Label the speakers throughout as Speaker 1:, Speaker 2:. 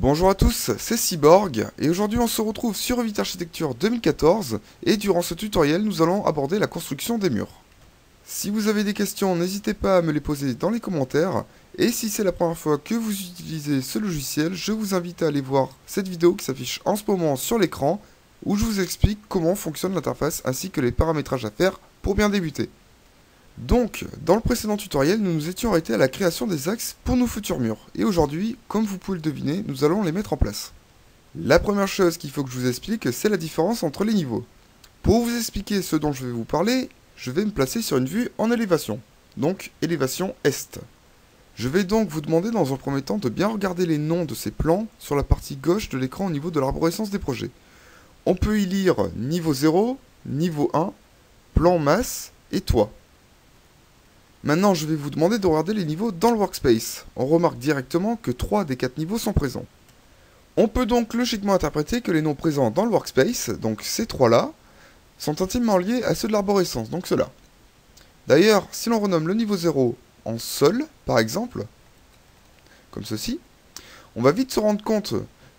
Speaker 1: Bonjour à tous, c'est Cyborg, et aujourd'hui on se retrouve sur Revit Architecture 2014, et durant ce tutoriel nous allons aborder la construction des murs. Si vous avez des questions, n'hésitez pas à me les poser dans les commentaires, et si c'est la première fois que vous utilisez ce logiciel, je vous invite à aller voir cette vidéo qui s'affiche en ce moment sur l'écran, où je vous explique comment fonctionne l'interface ainsi que les paramétrages à faire pour bien débuter. Donc, dans le précédent tutoriel, nous nous étions arrêtés à la création des axes pour nos futurs murs. Et aujourd'hui, comme vous pouvez le deviner, nous allons les mettre en place. La première chose qu'il faut que je vous explique, c'est la différence entre les niveaux. Pour vous expliquer ce dont je vais vous parler, je vais me placer sur une vue en élévation. Donc, élévation Est. Je vais donc vous demander dans un premier temps de bien regarder les noms de ces plans sur la partie gauche de l'écran au niveau de l'arborescence des projets. On peut y lire niveau 0, niveau 1, plan masse et toit. Maintenant, je vais vous demander de regarder les niveaux dans le workspace. On remarque directement que 3 des 4 niveaux sont présents. On peut donc logiquement interpréter que les noms présents dans le workspace, donc ces 3-là, sont intimement liés à ceux de l'arborescence, donc ceux-là. D'ailleurs, si l'on renomme le niveau 0 en sol, par exemple, comme ceci, on va vite se rendre compte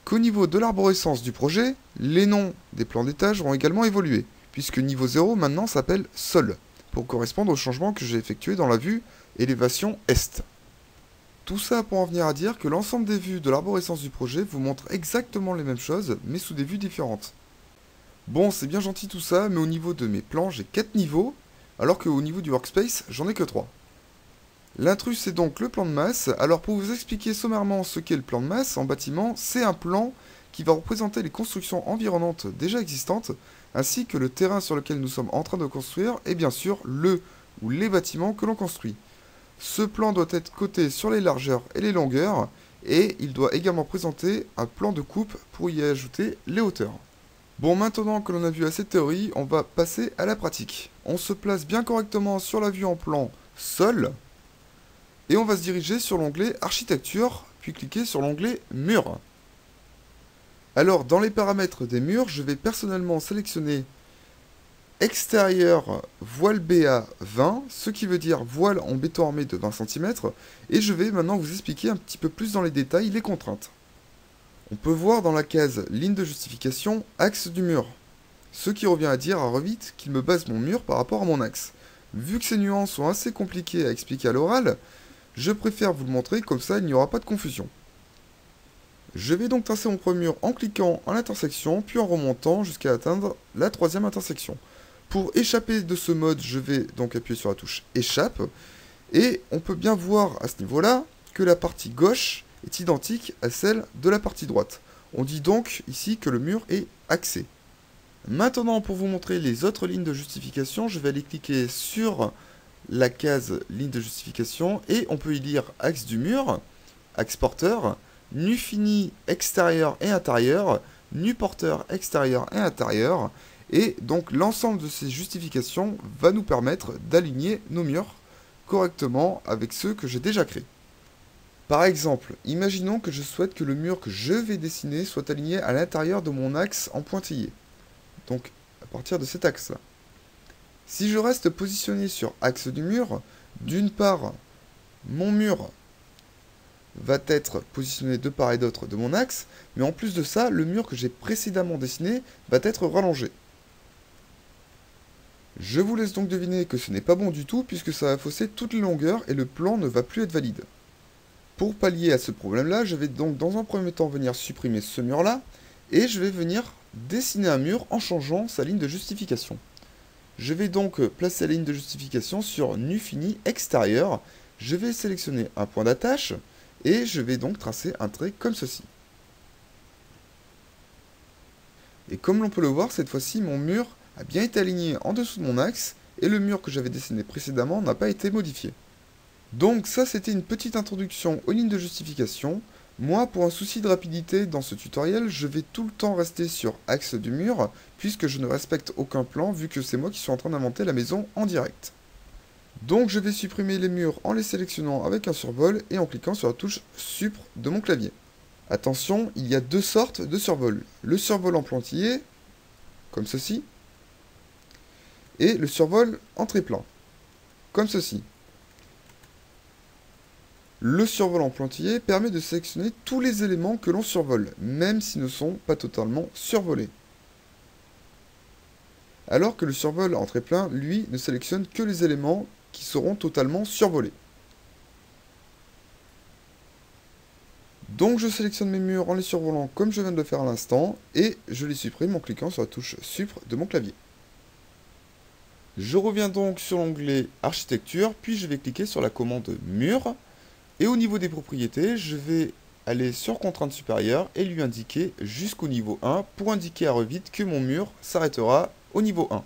Speaker 1: qu'au niveau de l'arborescence du projet, les noms des plans d'étage vont également évoluer, puisque niveau 0 maintenant s'appelle sol, pour correspondre au changement que j'ai effectué dans la vue élévation Est. Tout ça pour en venir à dire que l'ensemble des vues de l'arborescence du projet vous montre exactement les mêmes choses, mais sous des vues différentes. Bon, c'est bien gentil tout ça, mais au niveau de mes plans, j'ai 4 niveaux, alors qu'au niveau du workspace, j'en ai que 3. L'intrus, c'est donc le plan de masse. Alors pour vous expliquer sommairement ce qu'est le plan de masse en bâtiment, c'est un plan qui va représenter les constructions environnantes déjà existantes, ainsi que le terrain sur lequel nous sommes en train de construire, et bien sûr le ou les bâtiments que l'on construit. Ce plan doit être coté sur les largeurs et les longueurs, et il doit également présenter un plan de coupe pour y ajouter les hauteurs. Bon, maintenant que l'on a vu assez de théorie, on va passer à la pratique. On se place bien correctement sur la vue en plan sol, et on va se diriger sur l'onglet architecture, puis cliquer sur l'onglet mur. Alors, dans les paramètres des murs, je vais personnellement sélectionner extérieur voile BA 20, ce qui veut dire voile en béton armé de 20 cm, et je vais maintenant vous expliquer un petit peu plus dans les détails les contraintes. On peut voir dans la case ligne de justification axe du mur, ce qui revient à dire à Revit qu'il me base mon mur par rapport à mon axe. Vu que ces nuances sont assez compliquées à expliquer à l'oral, je préfère vous le montrer, comme ça il n'y aura pas de confusion. Je vais donc tracer mon premier mur en cliquant en intersection, puis en remontant jusqu'à atteindre la 3e intersection. Pour échapper de ce mode, je vais donc appuyer sur la touche échappe, et on peut bien voir à ce niveau-là que la partie gauche est identique à celle de la partie droite. On dit donc ici que le mur est axé. Maintenant, pour vous montrer les autres lignes de justification, je vais aller cliquer sur la case ligne de justification, et on peut y lire axe du mur, axe porteur, nu fini extérieur et intérieur, nu porteur extérieur et intérieur, et donc l'ensemble de ces justifications va nous permettre d'aligner nos murs correctement avec ceux que j'ai déjà créés. Par exemple, imaginons que je souhaite que le mur que je vais dessiner soit aligné à l'intérieur de mon axe en pointillé, donc à partir de cet axe-là. Si je reste positionné sur axe du mur, d'une part, mon mur va être positionné de part et d'autre de mon axe, mais en plus de ça, le mur que j'ai précédemment dessiné va être rallongé. Je vous laisse donc deviner que ce n'est pas bon du tout, puisque ça va fausser toutes les longueurs et le plan ne va plus être valide. Pour pallier à ce problème-là, je vais donc dans un premier temps venir supprimer ce mur-là, et je vais venir dessiner un mur en changeant sa ligne de justification. Je vais donc placer la ligne de justification sur nu fini extérieur, je vais sélectionner un point d'attache, et je vais donc tracer un trait comme ceci. Et comme l'on peut le voir, cette fois-ci, mon mur a bien été aligné en dessous de mon axe, et le mur que j'avais dessiné précédemment n'a pas été modifié. Donc ça, c'était une petite introduction aux lignes de justification. Moi, pour un souci de rapidité dans ce tutoriel, je vais tout le temps rester sur axe du mur, puisque je ne respecte aucun plan, vu que c'est moi qui suis en train d'inventer la maison en direct. Donc je vais supprimer les murs en les sélectionnant avec un survol et en cliquant sur la touche Supr de mon clavier. Attention, il y a deux sortes de survol. Le survol en pointillé, comme ceci, et le survol en tréplan, comme ceci. Le survol en pointillé permet de sélectionner tous les éléments que l'on survole, même s'ils ne sont pas totalement survolés. Alors que le survol en trait plein, lui, ne sélectionne que les éléments qui seront totalement survolés. Donc je sélectionne mes murs en les survolant comme je viens de le faire à l'instant, et je les supprime en cliquant sur la touche Supr de mon clavier. Je reviens donc sur l'onglet Architecture, puis je vais cliquer sur la commande Mur, et au niveau des propriétés, je vais aller sur Contrainte supérieure et lui indiquer jusqu'au niveau 1 pour indiquer à Revit que mon mur s'arrêtera au niveau 1.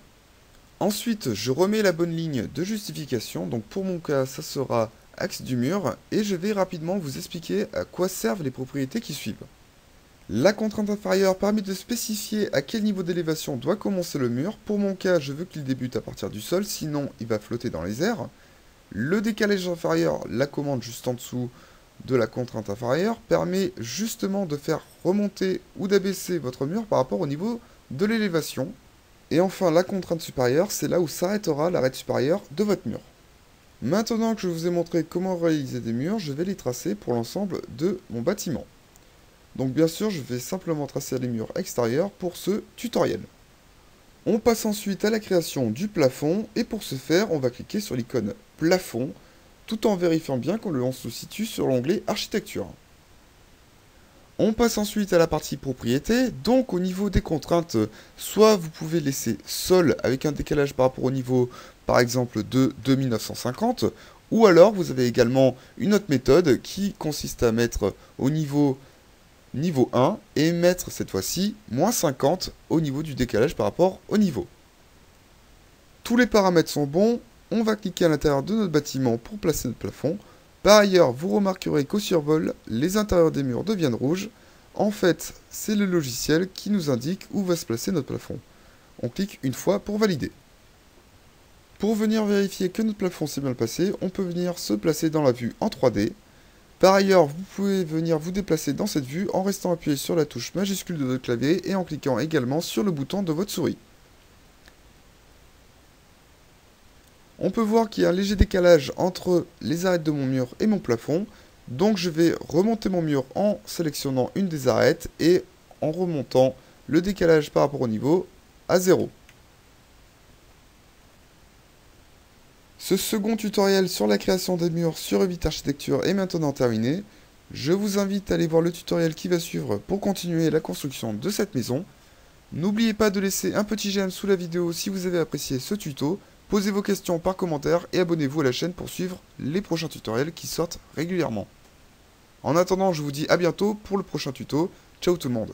Speaker 1: Ensuite, je remets la bonne ligne de justification, donc pour mon cas, ça sera axe du mur, et je vais rapidement vous expliquer à quoi servent les propriétés qui suivent. La contrainte inférieure permet de spécifier à quel niveau d'élévation doit commencer le mur. Pour mon cas, je veux qu'il débute à partir du sol, sinon il va flotter dans les airs. Le décalage inférieur, la commande juste en dessous de la contrainte inférieure, permet justement de faire remonter ou d'abaisser votre mur par rapport au niveau de l'élévation. Et enfin, la contrainte supérieure, c'est là où s'arrêtera l'arête supérieure de votre mur. Maintenant que je vous ai montré comment réaliser des murs, je vais les tracer pour l'ensemble de mon bâtiment. Donc bien sûr, je vais simplement tracer les murs extérieurs pour ce tutoriel. On passe ensuite à la création du plafond, et pour ce faire, on va cliquer sur l'icône plafond, tout en vérifiant bien qu'on se situe sur l'onglet architecture. On passe ensuite à la partie propriété, donc au niveau des contraintes, soit vous pouvez laisser sol avec un décalage par rapport au niveau, par exemple de 2950, ou alors vous avez également une autre méthode qui consiste à mettre au niveau 1 et mettre cette fois-ci moins 50 au niveau du décalage par rapport au niveau. Tous les paramètres sont bons, on va cliquer à l'intérieur de notre bâtiment pour placer notre plafond. Par ailleurs, vous remarquerez qu'au survol, les intérieurs des murs deviennent rouges. En fait, c'est le logiciel qui nous indique où va se placer notre plafond. On clique une fois pour valider. Pour venir vérifier que notre plafond s'est bien placé, on peut venir se placer dans la vue en 3D. Par ailleurs, vous pouvez venir vous déplacer dans cette vue en restant appuyé sur la touche majuscule de votre clavier et en cliquant également sur le bouton de votre souris. On peut voir qu'il y a un léger décalage entre les arêtes de mon mur et mon plafond, donc je vais remonter mon mur en sélectionnant une des arêtes et en remontant le décalage par rapport au niveau à 0. Ce second tutoriel sur la création des murs sur Revit Architecture est maintenant terminé. Je vous invite à aller voir le tutoriel qui va suivre pour continuer la construction de cette maison. N'oubliez pas de laisser un petit j'aime sous la vidéo si vous avez apprécié ce tuto. Posez vos questions par commentaire et abonnez-vous à la chaîne pour suivre les prochains tutoriels qui sortent régulièrement. En attendant, je vous dis à bientôt pour le prochain tuto. Ciao tout le monde!